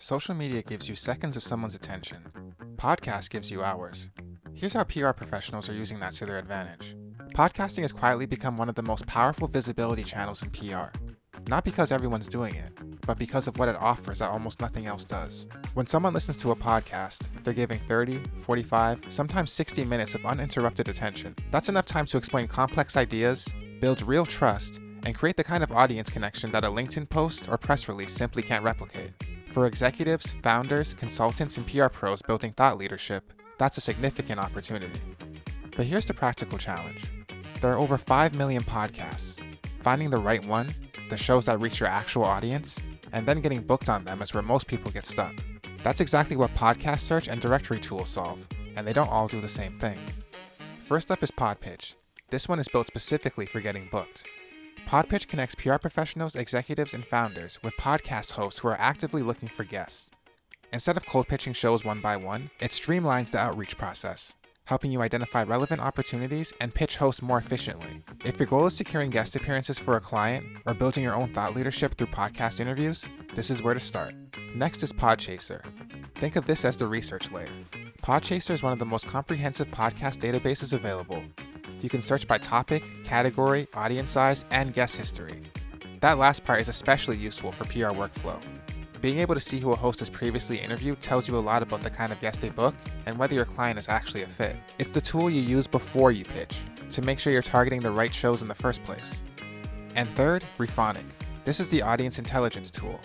Social media gives you seconds of someone's attention. Podcast gives you hours. Here's how PR professionals are using that to their advantage. Podcasting has quietly become one of the most powerful visibility channels in PR. Not because everyone's doing it, but because of what it offers that almost nothing else does. When someone listens to a podcast, they're giving 30, 45, sometimes 60 minutes of uninterrupted attention. That's enough time to explain complex ideas, build real trust, and create the kind of audience connection that a LinkedIn post or press release simply can't replicate. For executives, founders, consultants, and PR pros building thought leadership, that's a significant opportunity. But here's the practical challenge. There are over 5 million podcasts. Finding the right one, the shows that reach your actual audience, and then getting booked on them is where most people get stuck. That's exactly what podcast search and directory tools solve, and they don't all do the same thing. First up is Podpitch. This one is built specifically for getting booked. Podpitch connects PR professionals, executives, and founders with podcast hosts who are actively looking for guests. Instead of cold pitching shows one by one, it streamlines the outreach process, helping you identify relevant opportunities and pitch hosts more efficiently. If your goal is securing guest appearances for a client or building your own thought leadership through podcast interviews, this is where to start. Next is Podchaser. Think of this as the research layer. Podchaser is one of the most comprehensive podcast databases available. You can search by topic, category, audience size, and guest history. That last part is especially useful for PR workflow. Being able to see who a host has previously interviewed tells you a lot about the kind of guest they book and whether your client is actually a fit. It's the tool you use before you pitch to make sure you're targeting the right shows in the first place. And third, Rephonic. This is the audience intelligence tool.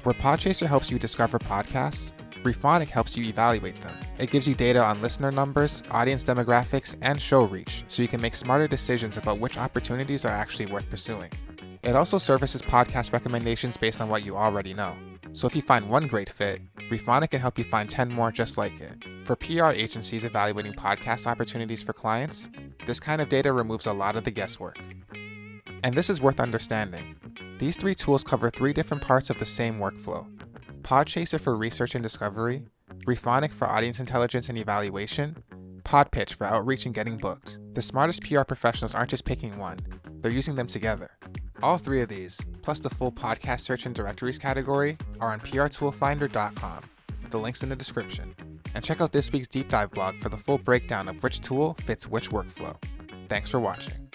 Where Podchaser helps you discover podcasts, Rephonic helps you evaluate them. It gives you data on listener numbers, audience demographics, and show reach, so you can make smarter decisions about which opportunities are actually worth pursuing. It also services podcast recommendations based on what you already know. So if you find one great fit, Rephonic can help you find 10 more just like it. For PR agencies evaluating podcast opportunities for clients, this kind of data removes a lot of the guesswork. And this is worth understanding. These 3 tools cover 3 different parts of the same workflow. Podchaser for research and discovery, Rephonic for audience intelligence and evaluation, Podpitch for outreach and getting booked. The smartest PR professionals aren't just picking one, they're using them together. All 3 of these, plus the full podcast search and directories category, are on PRToolFinder.com. The link's in the description. And check out this week's deep dive blog for the full breakdown of which tool fits which workflow. Thanks for watching.